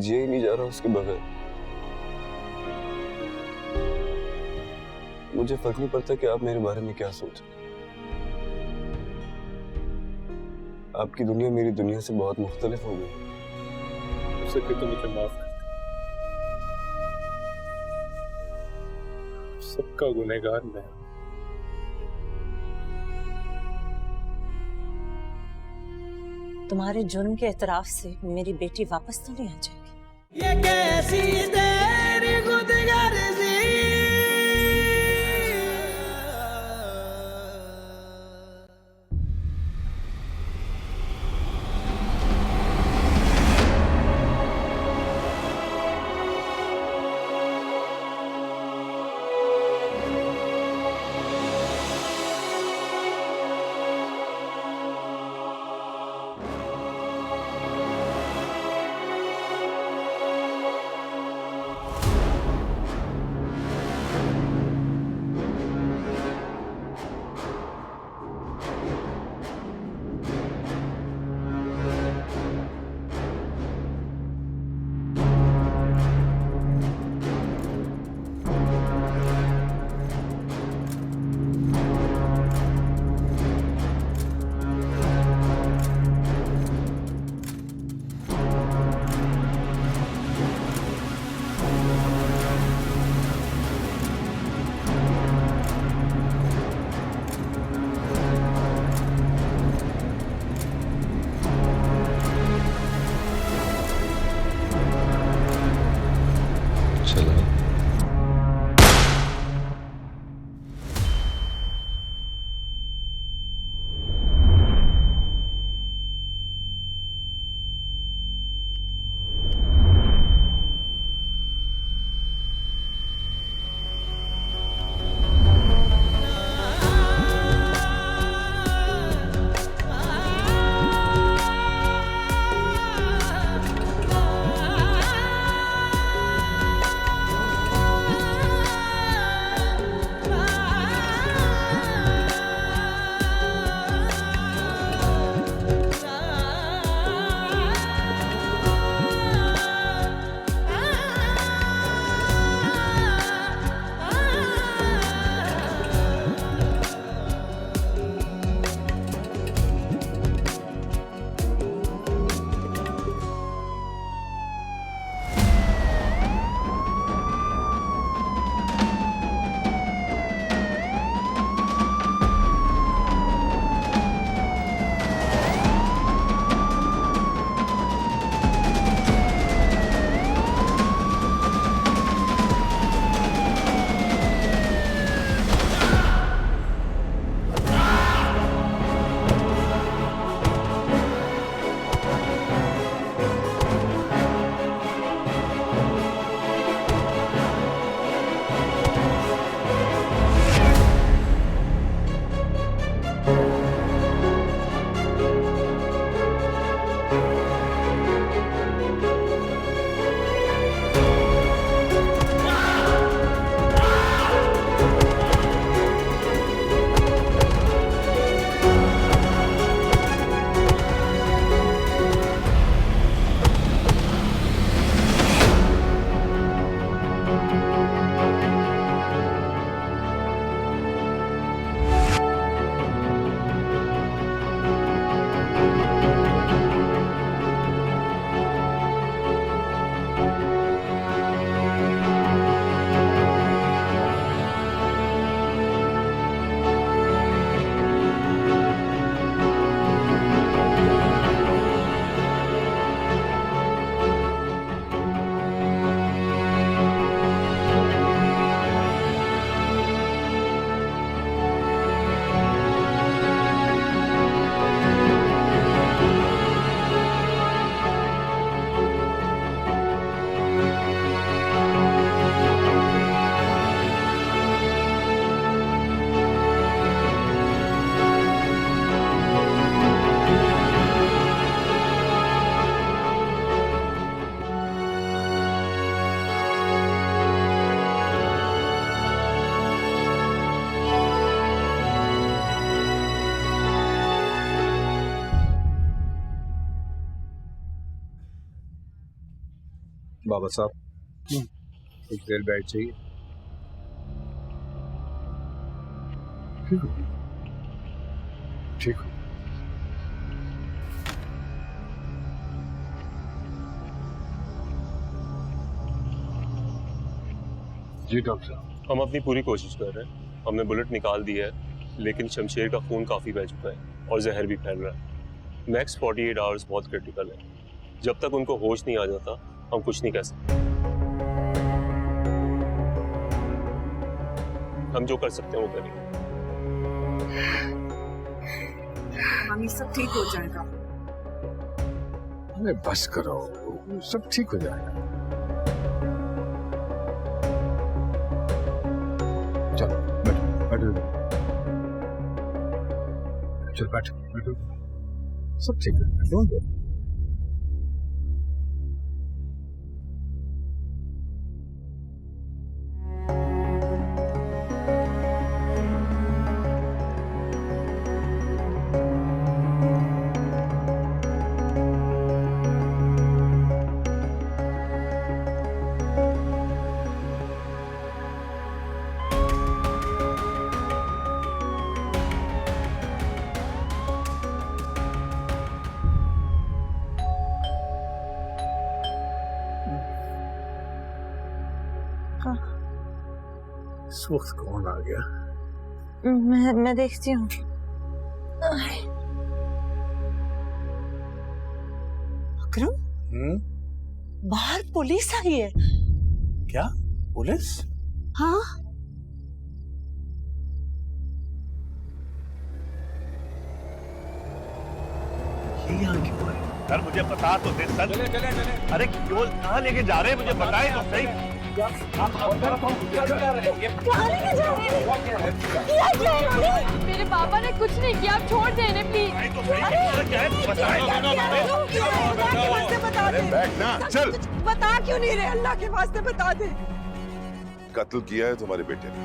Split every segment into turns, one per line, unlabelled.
जिया ही नहीं जा रहा उसके बगैर। मुझे फर्क नहीं पड़ता कि आप मेरे बारे में क्या सोचें। आपकी दुनिया मेरी दुनिया से बहुत मुख्तलिफ हो गई।
उससे तो मुझे माफ कर दे। सबका गुनहगार मैं हूं।
तुम्हारे जुर्म के एतराफ से मेरी बेटी वापस तो नहीं आ जाएगी।
ये कैसी तेरी खुदगर्जी।
बाबा साहब कुछ देर बैठ जाइए। ठीक हो। जी डॉक्टर साहब।
हम अपनी पूरी कोशिश कर रहे हैं। हमने बुलेट निकाल दी है, लेकिन शमशेर का खून काफ़ी बह चुका है और जहर भी फैल रहा है। नेक्स्ट 48 आवर्स बहुत क्रिटिकल है। जब तक उनको होश नहीं आ जाता हम कुछ नहीं कह सकते। हम जो कर सकते हैं वो करेंगे।
मामी सब ठीक हो जाएगा।
अरे बस करो, सब ठीक हो जाएगा। चलो बैठो बैठो, चल बैठो बैठो, सब ठीक है। Don't worry. इस वक्त कौन आ गया?
मैं देखती हूँ। अकरम, बाहर पुलिस आई है।
क्या? पुलिस?
हाँ,
ये यहाँ क्यों आई? यार मुझे बता तो दे सर। चले। अरे क्यों कहाँ लेके जा रहे हैं? मुझे बताए तो सही।
मेरे पापा ने कुछ नहीं किया, आप छोड़ दें इन्हें प्लीज।
तो सही क्या है? बताए।
अरे बैठ ना, चल।
बता क्यों नहीं रहे? अल्लाह के वास्ते बता दे।
कत्ल किया है तुम्हारे बेटे ने।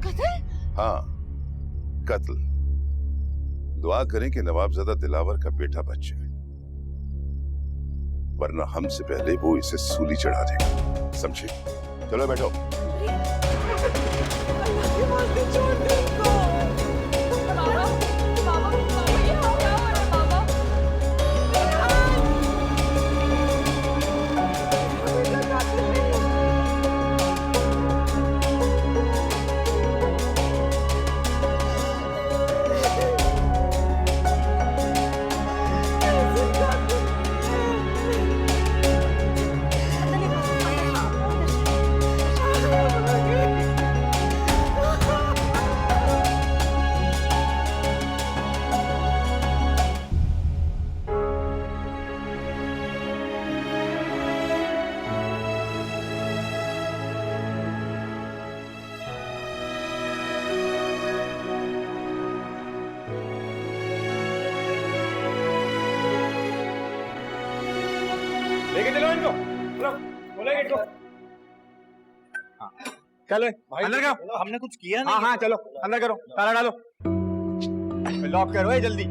कत्ल?
हाँ, कत्ल। दुआ करें कि नवाबजादा दिलावर का बेटा बच जाए, वरना हमसे पहले वो इसे सूली चढ़ा देगा। समझे? चलो बैठो।
अल्लाह के वास्ते छोड़ दे इनको।
बाबा ये क्या हो रहा है बाबा?
लेके चलो इनको। चलो, बोले गेट को। चलो अंदर करो। हमने कुछ किया नहीं। हाँ चलो अंदर करो, ताला डालो, लॉक करो जल्दी।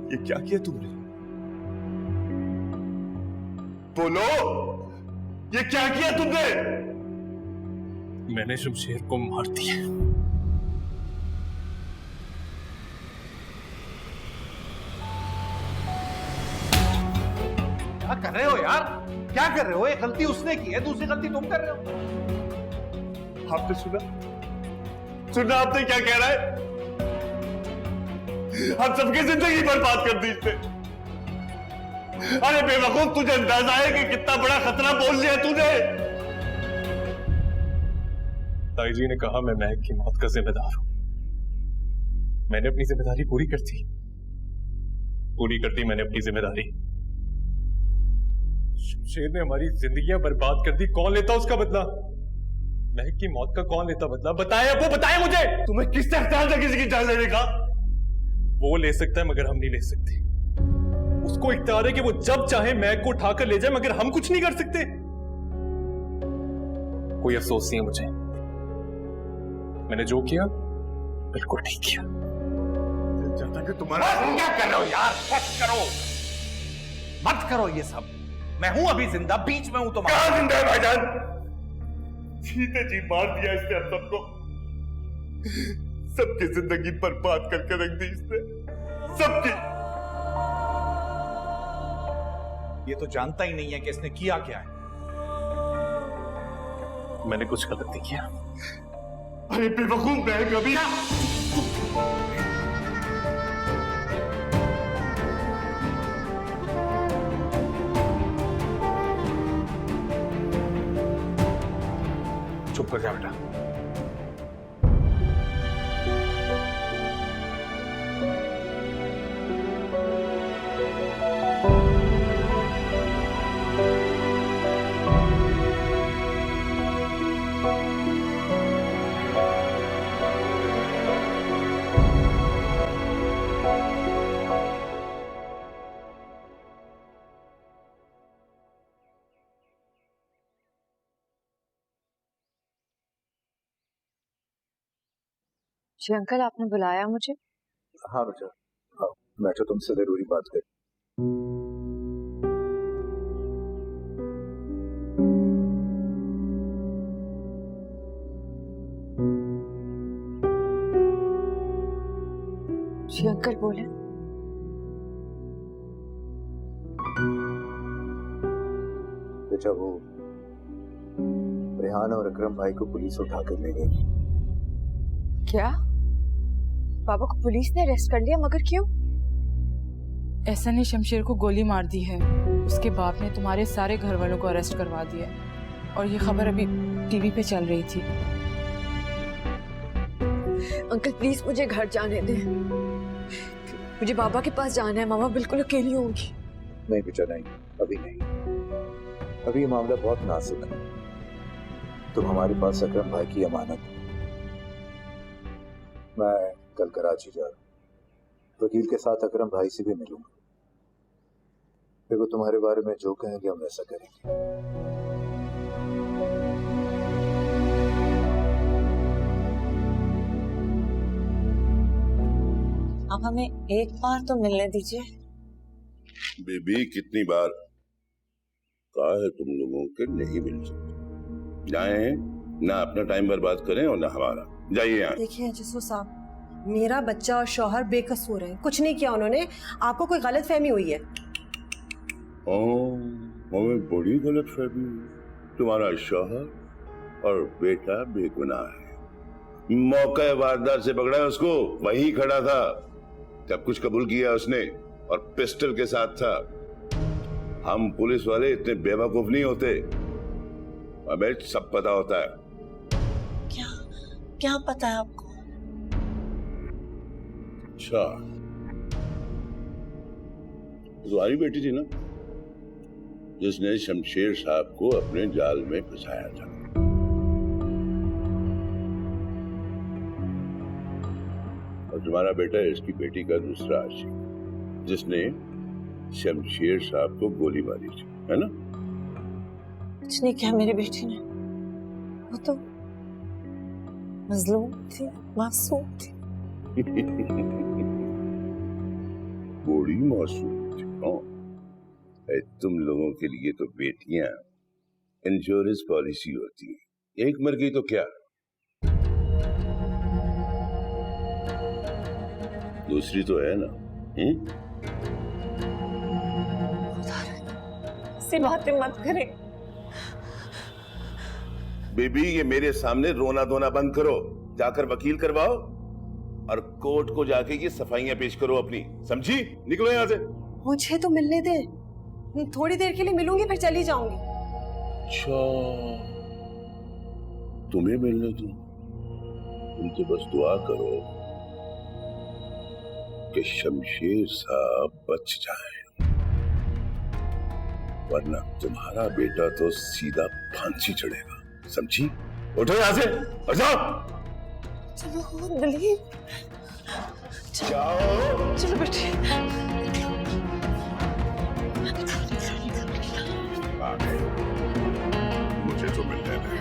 ये क्या किया तुमने? बोलो, ये क्या किया तुमने?
मैंने शमशेर को मार दिया।
क्या कर रहे हो यार? क्या कर रहे हो? ये गलती उसने की है, दूसरी गलती तुम कर रहे हो।
आपने सुना आपने क्या कह रहा है? हम सबकी जिंदगी बर्बाद कर दी इसने। अरे बेवकूफ, तुझे अंदाजा है कि कितना बड़ा खतरा बोल लिया तूने?
ताई जी ने कहा मैं महक की मौत का जिम्मेदार हूं। मैंने अपनी जिम्मेदारी पूरी कर दी मैंने अपनी जिम्मेदारी। शमशेर ने हमारी जिंदगियां बर्बाद कर दी। कौन लेता उसका बदला? महक की मौत का कौन लेता बदला? बताए मुझे।
तुम्हें किससे इख्तियार था किसी की जान लेने का?
वो ले सकता है मगर हम नहीं ले सकते। उसको इख्तियार है कि वो जब चाहे महक को उठाकर ले जाए, मगर हम कुछ नहीं कर सकते। कोई अफसोस नहीं है मुझे। मैंने जो किया बिल्कुल ठीक किया।
जब तक तुम्हारा क्या कर रहे हो यार, मत करो, मत करो ये सब। मैं हूं अभी जिंदा, बीच में हूं तुम्हारे।
कहां जिंदा है भाईजान? जीते जी मार दिया इसने हम सबको, सबकी जिंदगी बर्बाद करके रख दी इसने, सबकी।
ये तो जानता ही नहीं है कि इसने किया क्या है।
मैंने कुछ गलत नहीं किया।
अरे बेवकूफ है कभी ना।
चुप कर जा बेटा।
जी अंकल, आपने बुलाया मुझे?
हाँ बेटा, हाँ, मैं तो तुमसे जरूरी बात कर।
जी अंकल बोले।
बेटा वो रेहान और अकरम भाई को पुलिस उठा कर ले गई।
क्या? बाबा को पुलिस ने अरेस्ट कर लिया, मगर क्यों?
ऐसा ने शमशेर को गोली मार दी है, उसके बाप ने तुम्हारे सारे घर वालों को अरेस्ट करवा दिया और ये खबर अभी टीवी पे चल रही थी।
अंकल प्लीज मुझे घर जाने दे, मुझे बाबा के पास जाना है। मामा बिल्कुल अकेली होंगी।
नहीं बेटा नहीं, अभी नहीं, अभी ये मामला बहुत नाजुक है। तुम हमारे पास अकरम भाई की अमानत। मैं कल कराची जा रहा हूँ, वकील के साथ अकरम भाई से भी मिलूंगा, फिर वो तुम्हारे बारे में जो कहेंगे हम वैसा करेंगे।
आप हमें एक बार तो मिलने दीजिए।
बेबी कितनी बार कहा है तुम लोगों के नहीं मिल सकते। जाए ना अपना टाइम बर्बाद करें और ना हमारा। जाइए यहाँ।
देखिए जसू साहब, मेरा बच्चा और शौहर बेकसूर हैं, कुछ नहीं किया उन्होंने। आपको कोई गलत फहमी हुई है।
हमें बड़ी गलत फहमी हुई। तुम्हारा शौहर और बेटा बेगुनाह है। मौका वारदात से पकड़ा है उसको, वहीं खड़ा था, सब कुछ कबूल किया उसने और पिस्टल के साथ था। हम पुलिस वाले इतने बेवकूफ नहीं होते, हमें सब पता होता है।
क्या पता है आपको?
अच्छा, तुम्हारी बेटी थी ना जिसने शमशेर साहब को अपने जाल में फंसाया था। और तुम्हारा बेटा है इसकी बेटी का दूसरा आशिक, जिसने शमशेर साहब को गोली मारी थी, है ना?
कुछ नहीं किया मेरी बेटी ने, वो तो मजलूम थी, मासूम थी।
बड़ी मासूम थी। तुम लोगों के लिए तो बेटियां इंश्योरेंस पॉलिसी होती है, एक मर गई तो क्या, दूसरी तो है ना।
ऐसी बातें मत करें
बेबी, ये मेरे सामने रोना धोना बंद करो, जाकर वकील करवाओ और कोर्ट को जाके ये सफाइयां पेश करो अपनी, समझी? निकलो यहाँ से।
मुझे तो मिलने दे, थोड़ी देर के लिए मिलूंगी फिर चली जाऊंगी।
अच्छा, तुम्हें मिलने दो? तुम तो बस दुआ करो कि शमशेर साहब बच जाए, वरना तुम्हारा बेटा तो सीधा फांसी चढ़ेगा, समझी? उठो यहाँ से और जाओ।
चलो दिलीप,
जाओ।
चलो बेटे।
मुझे तो मिलने दे।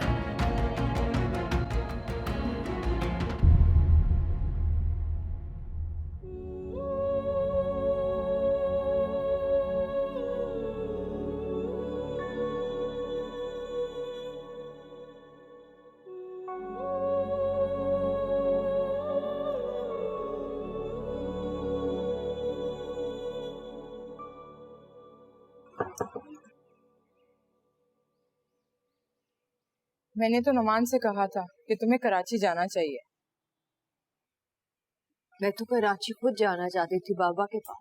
मैंने तो नुमान से कहा था कि तुम्हें कराची जाना चाहिए।
मैं तो कराची खुद जाना चाहती थी बाबा के पास।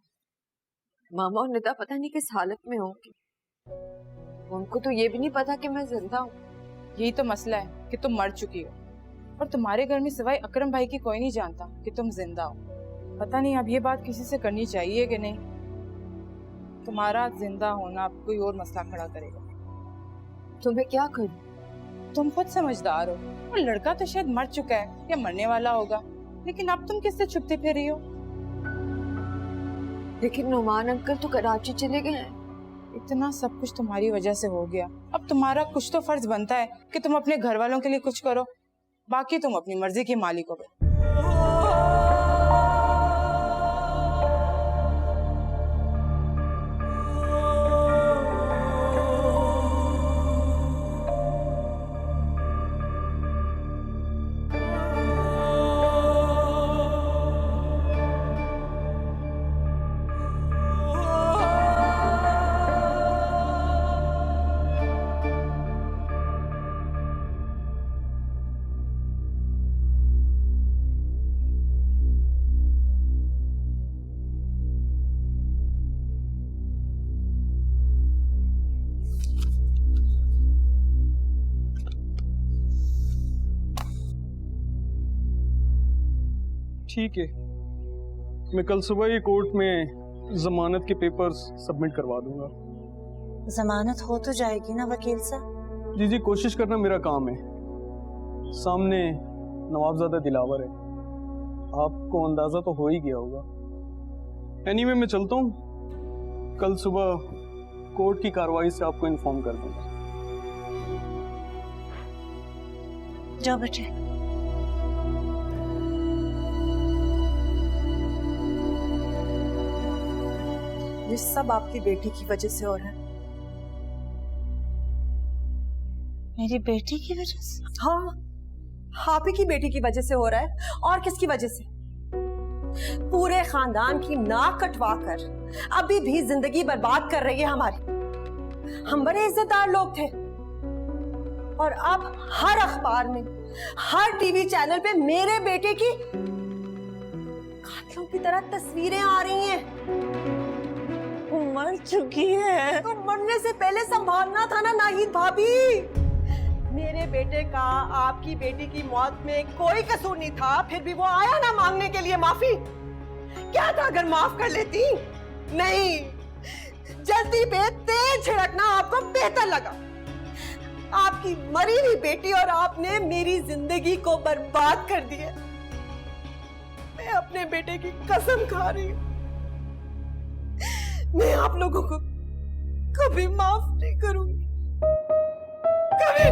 मामा और निदा पता नहीं किस हालत में होंगे। उनको तो ये भी नहीं पता कि मैं जिंदा हूँ।
यही तो मसला है कि तुम मर चुकी हो और तुम्हारे घर में सिवाय अकरम भाई की कोई नहीं जानता कि तुम जिंदा हो। पता नहीं अब ये बात किसी से करनी चाहिए कि नहीं। तुम्हारा जिंदा होना अब कोई और मसला खड़ा करेगा।
तो मैं क्या करूं?
तुम खुद समझदार हो और लड़का तो शायद मर चुका है या मरने वाला होगा, लेकिन अब तुम किससे छुपते फिर रही हो?
लेकिन नुमान अंकल तो कराची चले गए हैं।
इतना सब कुछ तुम्हारी वजह से हो गया। अब तुम्हारा कुछ तो फर्ज बनता है कि तुम अपने घर वालों के लिए कुछ करो, बाकी तुम अपनी मर्जी के मालिक हो गए।
ठीक है, मैं कल सुबह ही कोर्ट में जमानत के पेपर्स सबमिट करवा दूंगा।
जमानत हो तो जाएगी ना वकील साहब?
जी कोशिश करना मेरा काम है। सामने नवाबजादा दिलावर है, आपको अंदाजा तो हो ही गया होगा। एनीवे मैं चलता हूँ, कल सुबह कोर्ट की कार्रवाई से आपको इन्फॉर्म कर दूंगा।
जाओ बेटे।
ये सब आपकी बेटी की वजह से हो रहा है।
मेरी बेटी की वजह से?
हाँ, आप ही की बेटी की वजह से हो रहा है। और किसकी वजह से? पूरे खानदान की नाक कटवा कर अभी भी जिंदगी बर्बाद कर रही है हमारी। हम बड़े इज्जतदार लोग थे और अब हर अखबार में, हर टीवी चैनल पे मेरे बेटे की कातिलों की तरह तस्वीरें आ रही हैं।
वो मर चुकी है।
तो मरने से पहले संभालना था ना नाहिद भाभी। मेरे बेटे का आपकी बेटी की मौत में कोई कसूर नहीं था, फिर भी वो आया ना मांगने के लिए माफी। क्या था अगर माफ कर लेती? नहीं, जल्दी पे तेज छिड़कना आपको बेहतर लगा। आपकी मरी हुई बेटी और आपने मेरी जिंदगी को बर्बाद कर दिया। मैं अपने बेटे की कसम खा रही हूँ, मैं आप लोगों को कभी माफ नहीं करूंगी, कभी।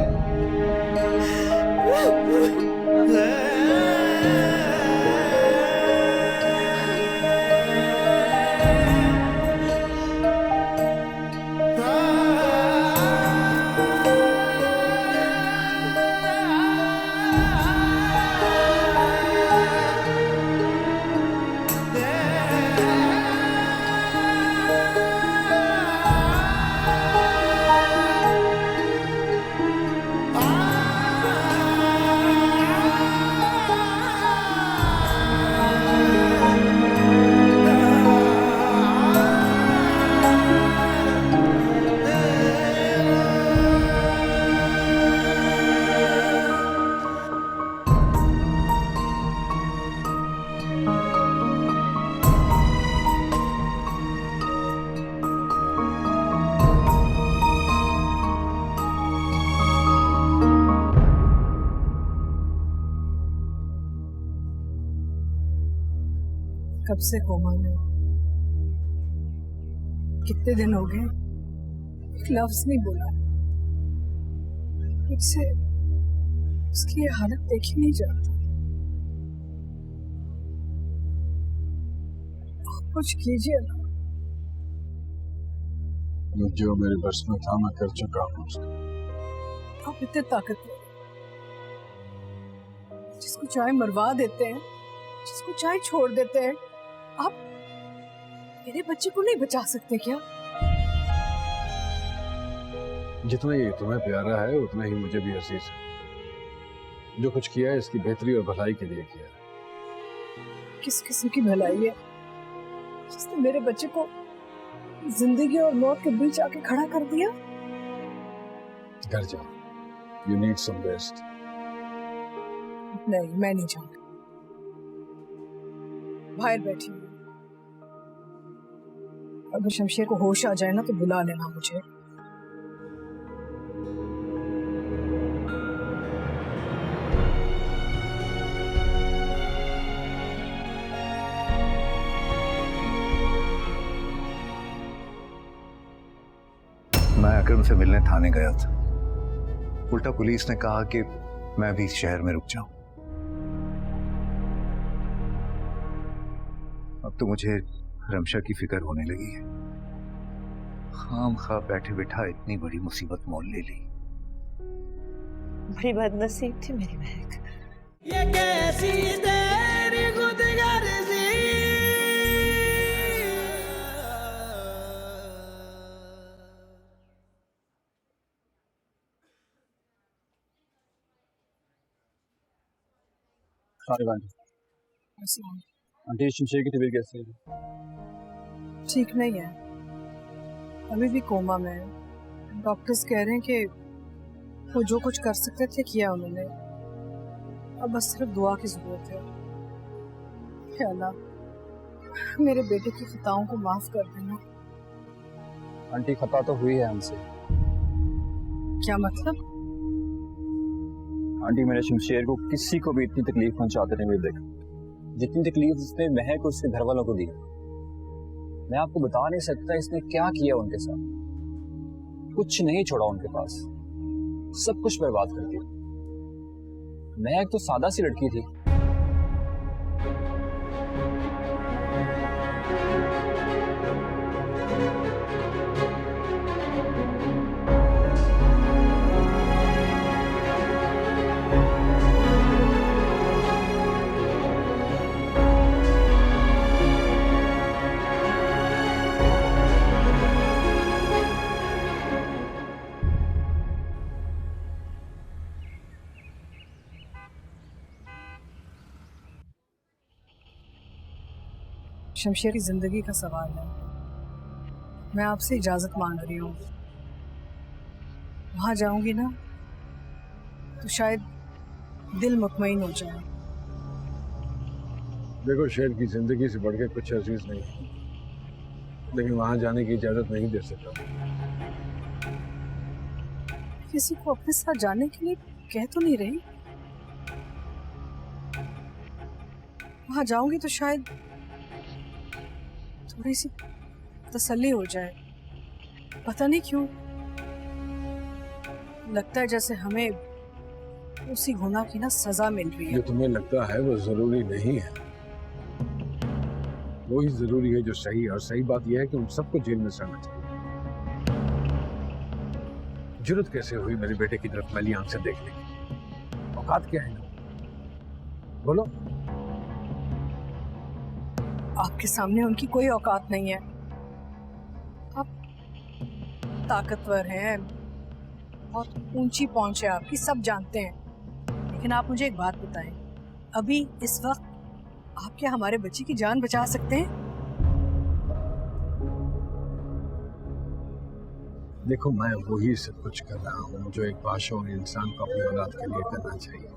कब से कोमा में? कितने दिन हो गए, एक लफ्ज नहीं बोला। मुझसे उसकी ये हालत देखी नहीं जाती। कुछ कीजिए ना।
जो मेरे बस में था मैं कर चुका हूँ।
आप इतने ताकतवर, जिसको चाहे मरवा देते हैं, जिसको चाहे छोड़ देते हैं। आप मेरे बच्चे को नहीं बचा सकते क्या?
जितना ये तुम्हें प्यारा है उतना ही मुझे भी अजीज है।
जो कुछ किया है इसकी बेहतरी और भलाई के लिए किया है।
किस किस्म की भलाई है जिसने मेरे बच्चे को जिंदगी और मौत के बीच आके खड़ा कर दिया?
घर जाओ, यू नीड सम रेस्ट।
नहीं, मैं नहीं जाऊंगी। बाहर बैठी हूँ, अगर शमशेर को होश आ जाए ना तो बुला लेना मुझे।
मैं अकरम से मिलने थाने गया था। उल्टा पुलिस ने कहा कि मैं भी शहर में रुक जाऊं। अब तो मुझे रमशा की फिक्र होने लगी है। खामखा बैठे बिठा इतनी बड़ी मुसीबत मोल ले ली।
बड़ी बदनसीब थी मेरी महक।
ये कैसी तेरी खुदगर्जी,
आंटी शमशेर की तबीयत कैसी है?
ठीक नहीं है, अभी भी कोमा में है। डॉक्टर्स कह रहे हैं कि वो जो कुछ कर सकते थे किया उन्होंने, अब बस सिर्फ दुआ की जरूरत है। या अल्लाह, मेरे बेटे की खताओं को माफ कर देना।
आंटी खता तो हुई है हमसे।
क्या मतलब?
आंटी मैंने शमशेर को किसी को भी इतनी तकलीफ पहुंचाते नहीं हुए देखा जितनी तकलीफ उसने महक और उसके घर वालों को दी। मैं आपको बता नहीं सकता इसने क्या किया उनके साथ। कुछ नहीं छोड़ा उनके पास, सब कुछ बर्बाद कर दिया। महक तो सादा सी लड़की थी।
शमशेर की जिंदगी का सवाल है। मैं आपसे इजाजत मांग रही हूँ। वहां जाऊंगी ना तो शायद दिल मुतमईन हो जाए।
देखो, शेर की जिंदगी से बढ़ के कुछ अजीज नहीं, लेकिन वहां जाने की इजाजत नहीं दे सकता।
किसी को अपने साथ जाने के लिए कह तो नहीं रही। वहां जाऊंगी तो शायद थोड़ी सी तसल्ली हो जाए। पता नहीं क्यों लगता है जैसे हमें उसी गुनाह की ना सजा मिल रही है।
जो तुम्हें लगता है वो जरूरी नहीं है, वो ही जरूरी है जो सही है। और सही बात यह है कि उन सबको जेल में सड़ना चाहिए। जरूरत कैसे हुई मेरे बेटे की तरफ मैली आंख से देखने की? औकात क्या है? बोलो।
आपके सामने उनकी कोई औकात नहीं है। आप ताकतवर हैं, बहुत ऊंची पहुंच है आपकी, सब जानते हैं। लेकिन आप मुझे एक बात बताएं, अभी इस वक्त आप क्या हमारे बच्चे की जान बचा सकते हैं?
देखो, मैं वही सब कुछ कर रहा हूँ जो एक बाशऊर इंसान को अपनी औलाद के लिए करना चाहिए।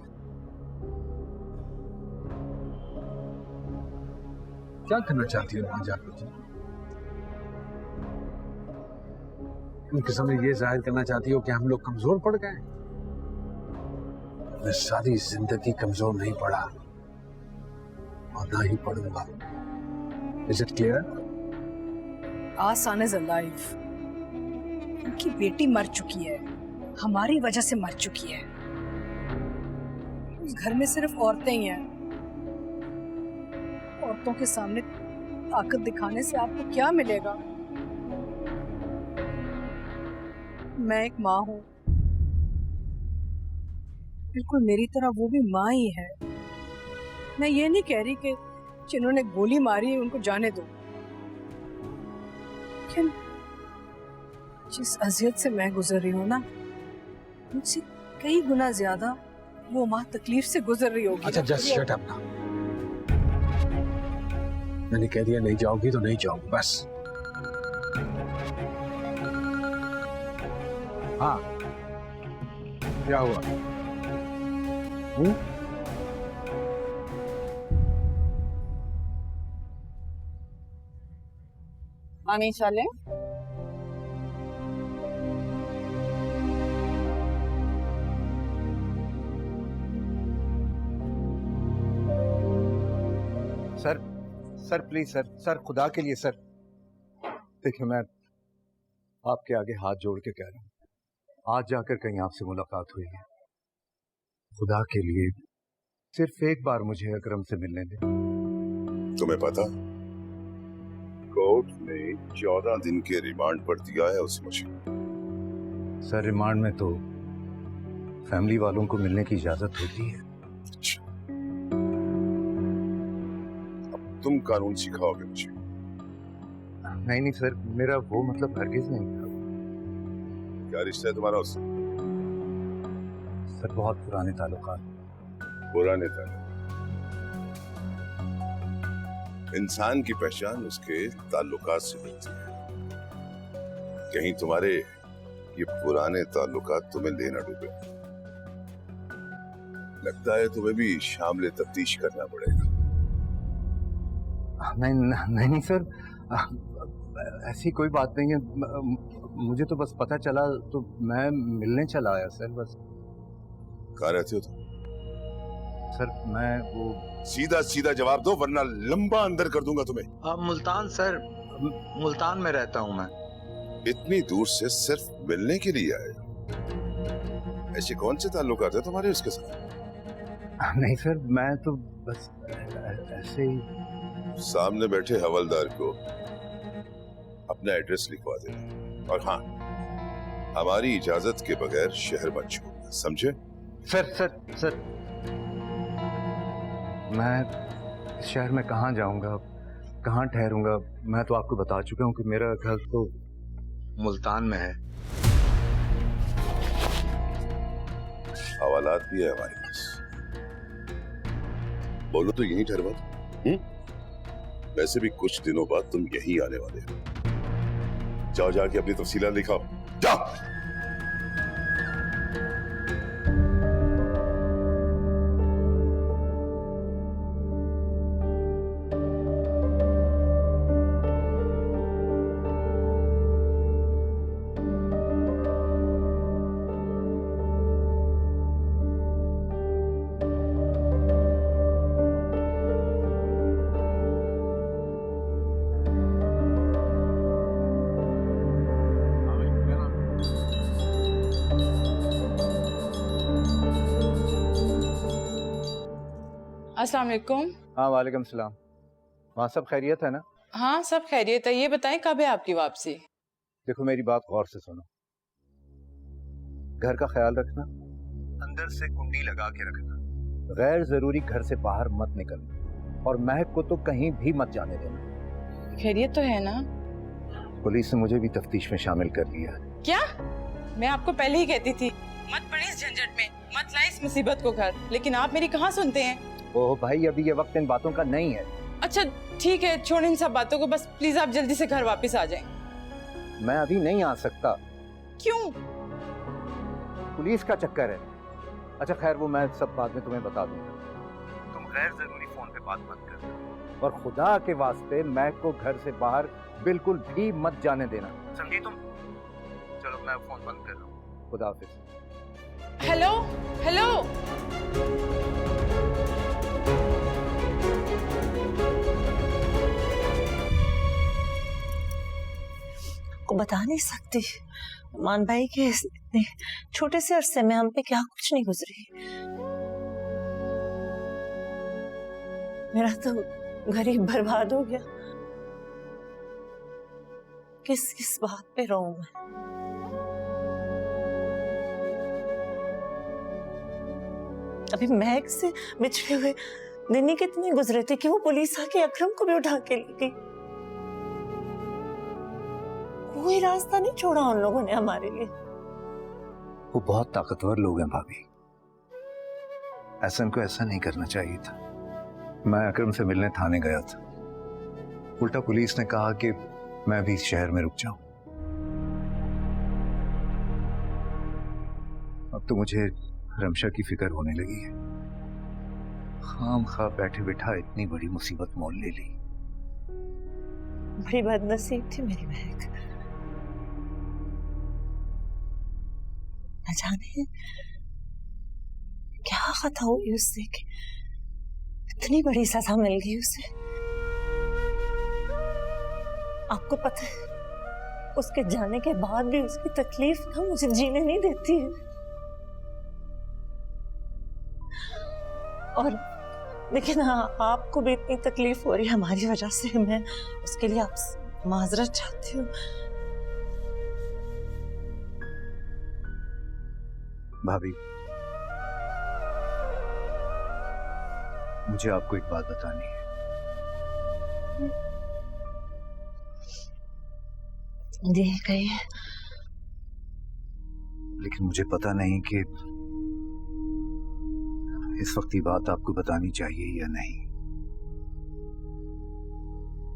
क्या करना चाहती हो वहां जाकर? उनके सामने ये जाहिर करना चाहती हो कि हम लोग कमजोर पड़ गए? मैं सारी जिंदगी कमजोर नहीं पड़ा और ना ही पढ़ूंगा। Is it clear?
आसान इज अलाइव। उनकी बेटी मर चुकी है, हमारी वजह से मर चुकी है। उस घर में सिर्फ औरतें ही हैं। औरतों के सामने ताकत दिखाने से आपको क्या मिलेगा? मैं एक माँ हूँ, बिल्कुल मेरी तरह वो भी माँ ही है। मैं ये नहीं कह रही कि जिन्होंने गोली मारी उनको जाने दो, लेकिन जिस अजियत से मैं गुजर रही हूँ ना, मुझसे कई गुना ज्यादा वो माँ तकलीफ से गुजर रही होगी।
अच्छा जस्ट शट अप ना। मैंने कह दिया नहीं जाओगी तो नहीं जाओगी बस। हाँ क्या हुआ?
आने चले।
Sir sir please sir, sir खुदा के लिए सर, देखिए मैं आपके आगे हाथ जोड़ के कह रहा हूँ, आज जाकर कहीं आपसे मुलाकात हुई है, खुदा के लिए सिर्फ एक बार मुझे अकरम से मिलने दे।
तुम्हें पता कोर्ट ने 14 दिन के रिमांड पर दिया है उस मुझे।
सर रिमांड में तो फैमिली वालों को मिलने की इजाजत होती है।
अच्छा, अब तुम कानून सिखाओगे मुझे?
नहीं नहीं सर, मेरा वो मतलब हरगिज नहीं था।
क्या रिश्ता है तुम्हारा उससे?
सर बहुत पुराने ताल्लुकात।
पुराने ताल्लुक? इंसान की पहचान उसके ताल्लुकात से बनती है। कहीं तुम्हारे ये पुराने ताल्लुकात तुम्हें ले न डूबे। लगता है तुम्हें भी शामिल तफ्तीश करना पड़ेगा।
नहीं नहीं नहीं सर, ऐसी कोई बात नहीं है, मुझे तो बस पता चला तो मैं मिलने चला आया सर बस।
कहाँ रहते हो तुम?
सर मैं वो
सीधा सीधा जवाब दो वरना लंबा अंदर कर दूंगा तुम्हें।
मुल्तान सर, मुल्तान में रहता हूँ मैं।
इतनी दूर से सिर्फ मिलने के लिए आए? ऐसे कौन से ताल्लुकात है तुम्हारे उसके साथ?
नहीं सर, मैं तो बस ऐसे ही।
सामने बैठे हवलदार को अपना एड्रेस लिखवा देना, और हाँ, हमारी इजाजत के बगैर शहर मत छोड़ना, समझे?
सर सर सर, मैं इस शहर में कहाँ जाऊंगा, कहाँ ठहरूंगा? मैं तो आपको बता चुका हूँ कि मेरा घर तो मुल्तान में है।
हवालात भी है हमारे पास, बोलो तो यहीं ठहरवा दो। वैसे भी कुछ दिनों बाद तुम यहीं आने वाले हो। जाओ जाके अपनी तफसीलात लिखाओ, जाओ।
अस्सलाम वालेकुम।
हाँ वालेकुम सलाम। वहाँ सब खैरियत है ना?
हाँ सब खैरियत है। ये बताएं कब है आपकी वापसी?
देखो मेरी बात गौर से सुनो, घर का ख्याल रखना, अंदर से कुंडी लगा के रखना, गैर जरूरी घर से बाहर मत निकलना, और महक को तो कहीं भी मत जाने देना।
खैरियत तो है ना?
पुलिस ने मुझे भी तफ्तीश में शामिल कर लिया है।
क्या? मैं आपको पहले ही कहती थी मत पड़े इस झंझट में, मत लाए इस मुसीबत को घर, लेकिन आप मेरी कहाँ सुनते हैं?
ओह भाई, अभी ये वक्त इन बातों का नहीं है।
अच्छा ठीक है, छोड़ इन सब बातों को, बस प्लीज आप जल्दी से घर वापस आ जाएं।
मैं अभी नहीं आ सकता।
क्यों?
पुलिस का चक्कर है। अच्छा खैर, वो मैं सब बाद में तुम्हें बता दूंगा। तुम गैर जरूरी फोन पे बात मत कर, और खुदा के वास्ते महक को घर से बाहर बिल्कुल भी मत जाने देना, समझी तुम? चलो मैं फोन बंद कर रहा हूँ, खुदा हाफिज।
हेलो हेलो,
को बता नहीं सकती मान भाई के इतने छोटे से अरसे में हम पे क्या कुछ नहीं गुजरी। मेरा तो घर ही बर्बाद हो गया। किस किस बात पे रहूं मैं? अभी महक से बिछड़े हुए दिन ही कितने गुजरे थे कि वो पुलिस आके अकरम को भी उठा के ले गई। कोई रास्ता नहीं छोड़ा उन लोगों ने हमारे लिए।
वो बहुत ताकतवर लोग हैं भाभी, एहसन को ऐसा नहीं करना चाहिए था। मैं अकरम से मिलने थाने गया था, उल्टा पुलिस ने कहा कि मैं भी इस शहर में रुक जाऊं। अब तो मुझे रमशा की फिक्र होने लगी है। खामखा बैठे बिठा इतनी बड़ी मुसीबत मोल ले ली।
बड़ी बदनसीब थी मेरी महक। न जाने क्या खता हुई उससे कि इतनी बड़ी सजा मिल गई उसे। आपको पता है उसके जाने के बाद भी उसकी तकलीफ ना मुझे जीने नहीं देती है। और देखिए ना, आपको भी इतनी तकलीफ हो रही है हमारी वजह से। मैं उसके लिए आपसे माजरत चाहती हूँ।
भाभी, मुझे आपको एक बात बतानी है।
जी कहिए।
लेकिन मुझे पता नहीं कि इस वक्त ये बात आपको बतानी चाहिए या नहीं।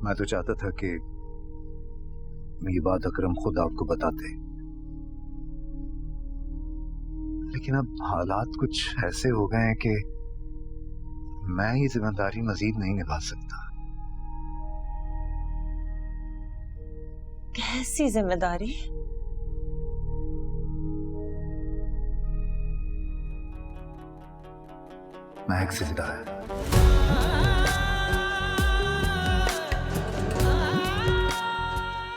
मैं तो चाहता था कि ये बात अकरम खुद आपको बताते, लेकिन अब हालात कुछ ऐसे हो गए हैं कि मैं ये जिम्मेदारी मजीद नहीं निभा सकता।
कैसी जिम्मेदारी?
महक जिंदा है।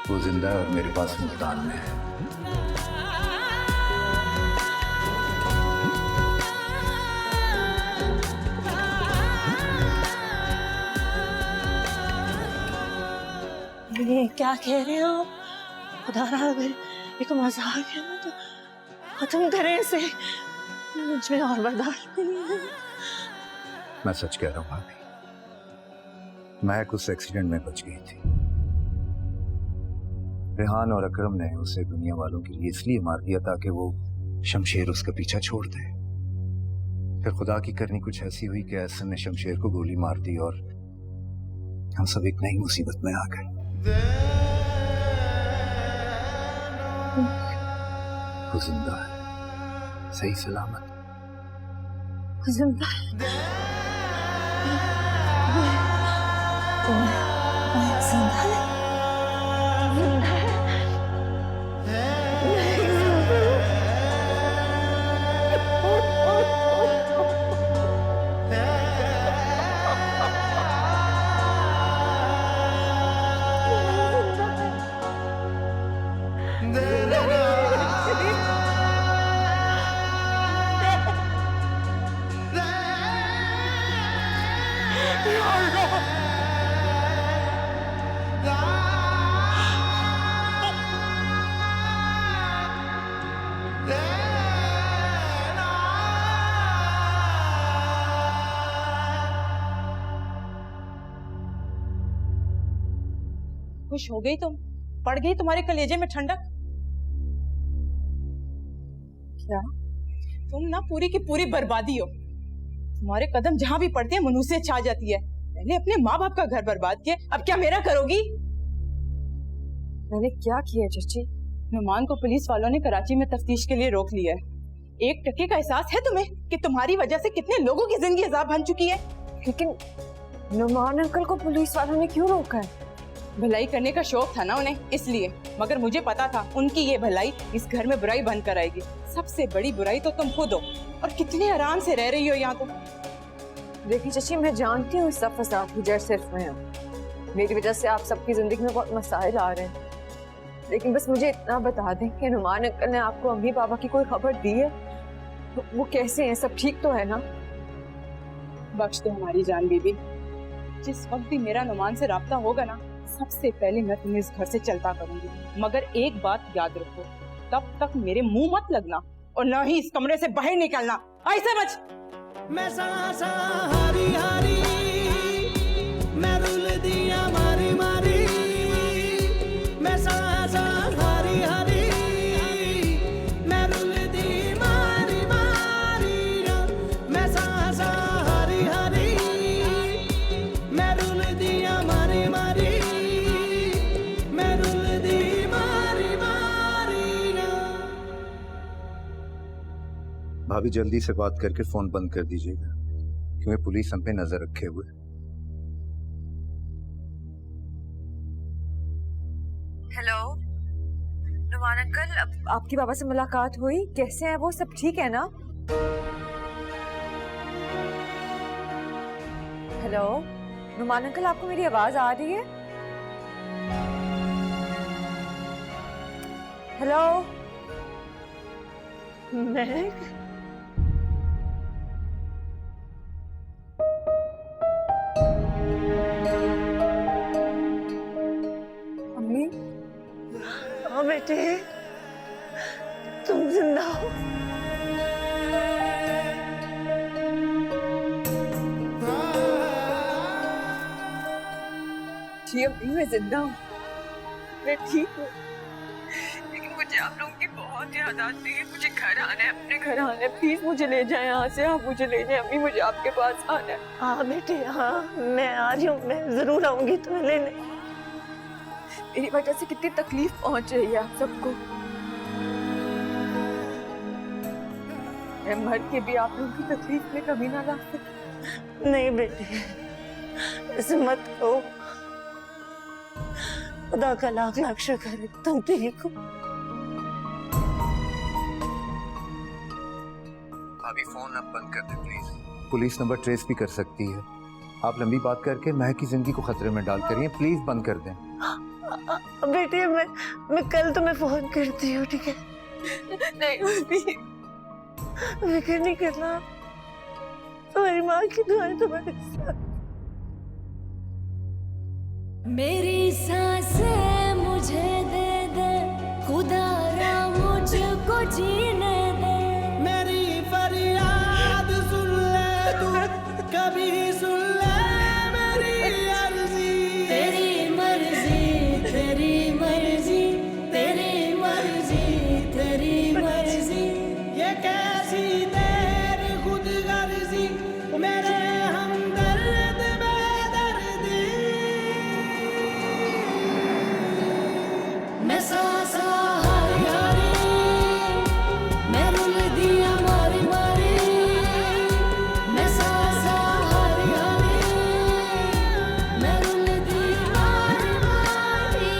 वो जिंदा है और मेरे पास मुल्तान में है।
ये क्या कह रहे हैं आप? खुदा रहा, अगर ये को मजाक है ना तो खत्म करें इसे। मुझ में और बर्दाश्त नहीं है।
मैं सच कह रहा हूँ भाभी, महक उस एक्सीडेंट में बच गई थी। रेहान और अकरम ने उसे दुनिया वालों के लिए इसलिए मार दिया ताकि वो शमशेर उसका पीछा छोड़ दे। फिर खुदा की करनी कुछ ऐसी हुई कि एहसन ने शमशेर को गोली मार दी और हम सब एक नई मुसीबत में आ गए। वो जिंदा है, सही सलामत
जिंदा है। जिंदा है।
खुश हो गई तुम? पड़ गई तुम्हारे कलेजे में ठंडक? क्या तुम ना पूरी की पूरी बर्बादी हो। तुम्हारे कदम जहां भी पड़ते हैं मनुष्य छा जाती है। पहले अपने माँ बाप का घर बर्बाद किया, अब क्या मेरा करोगी?
मैंने क्या किया चाची?
नुमान को पुलिस वालों ने कराची में तफ्तीश के लिए रोक लिया है। एक टके का एहसास है तुम्हें कि तुम्हारी वजह से कितने लोगों की जिंदगी अजाब बन चुकी है?
लेकिन नुमान अंकल को पुलिस वालों ने क्यों रोका है?
भलाई करने का शौक था ना उन्हें, इसलिए। मगर मुझे पता था उनकी ये भलाई इस घर में बुराई बंद कर आएगी। सबसे बड़ी बुराई तो तुम खुद हो, और कितने आराम से रह रही हो यहाँ। तो
देखिए चाची, मैं जानती हूँ सब फसाद की जड़ सिर्फ मैं हूँ। मेरी वजह से आप सबकी जिंदगी में बहुत मसाइल आ रहे हैं, लेकिन बस मुझे इतना बता दें कि नुमान अंकल ने आपको अम्मी पापा की कोई खबर दी है? तो वो कैसे हैं? सब ठीक तो है ना?
बख्श दो हमारी जान बीबी। जिस वक्त भी मेरा नुमान से राब्ता होगा ना, सबसे पहले मैं तुम्हें इस घर से चलता करूंगी। मगर एक बात याद रखो, तब तक मेरे मुंह मत लगना और ना ही इस कमरे से बाहर निकलना। आई समझ?
मैं सा हारी हारी, मैं रुल दिया मारी मारी, मैं सा हारी हारी, मैं रुल दी मारी मारी, मैं सा
भाभी जल्दी से बात करके फोन बंद कर दीजिएगा, क्योंकि पुलिस हम पे नजर रखे हुए है।
हेलो नुमान अंकल, अब आपकी बाबा से मुलाकात हुई? कैसे हैं वो? सब ठीक है ना? हेलो नुमान अंकल, आपको मेरी आवाज आ रही है? हेलो
महक,
अम्मी?
हाँ बेटे, तुम जिंदा हो।
जी अम्मी, मैं जिंदा हूँ, मैं ठीक हूँ, लेकिन मुझे आप लोगों की बहुत याद आती है। मुझे घर आना है, अपने घर आना है। प्लीज मुझे ले जाएं यहाँ से, आप मुझे ले जाएं। अम्मी मुझे आपके पास आना है।
हाँ बेटे, हाँ मैं आ रही हूँ, मैं जरूर आऊंगी तुम्हें लेने।
मेरी वजह से कितनी तकलीफ पहुंच रही है आप सबको। मैं मर के भी आप लोगों की तकलीफ में कमी ना ला सकती।
नहीं बेटे, ऐसे मत कहो। खुदा का लाख लाख शुक्र है तुम ठीक हो।
भाभी फोन अब बंद कर दे प्लीज। पुलिस नंबर ट्रेस भी कर सकती है। आप लंबी बात करके महक की जिंदगी को खतरे में डाल कर, प्लीज बंद कर दें।
बेटे मैं कल तुम्हें फोन करती हूँ, ठीक है?
नहीं
फिक्र नहीं करना, तुम्हारी माँ की दुआएं तुम्हारे साथ।
मेरी सांसें मुझे दे दे खुदारा, मुझको जीने दे। मेरी फरियाद सुन ले तू, कभी सुन ले मेरी अर्जी। तेरी मर्जी तेरी मर्जी तेरी मर्जी तेरी मर्जी, ये कैसी तेरी खुद गर्जी, मेरे हमदर्द बेदर्दी। मैं सांसा हारी हारी, मैं रुल दिया मारी मारी। मैं सांसा हारी हारी, मैं रुल दिया मारी मारी।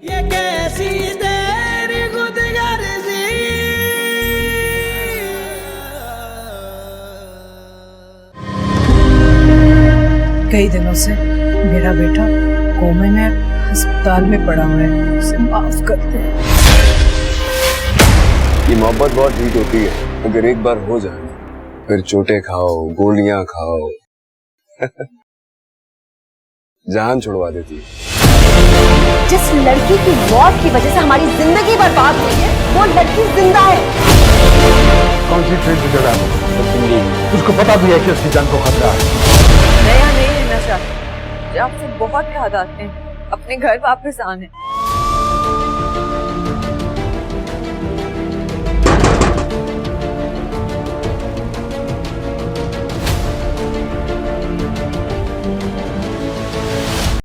ये कैसी तेरी खुद गर्जी।
कई दिनों से मेरा बेटा कोमे में अस्पताल में पड़ा हुआ है, उसे माफ कर दे।
ये मोहब्बत बहुत ठीक होती है, अगर एक बार हो जाए फिर चोटें खाओ, गोलियां खाओ, जान छुड़वा देती है।
जिस लड़की की मौत की वजह से हमारी जिंदगी बर्बाद हुई है, वो लड़की जिंदा है।
कौन सी ट्रेन से चढ़ा है? उसको पता भी है कि उसकी जान को खतरा है।
नया नहीं रहना चाहती, मुझे आपसे बहुत याद आते हैं। अपने घर वापस आने।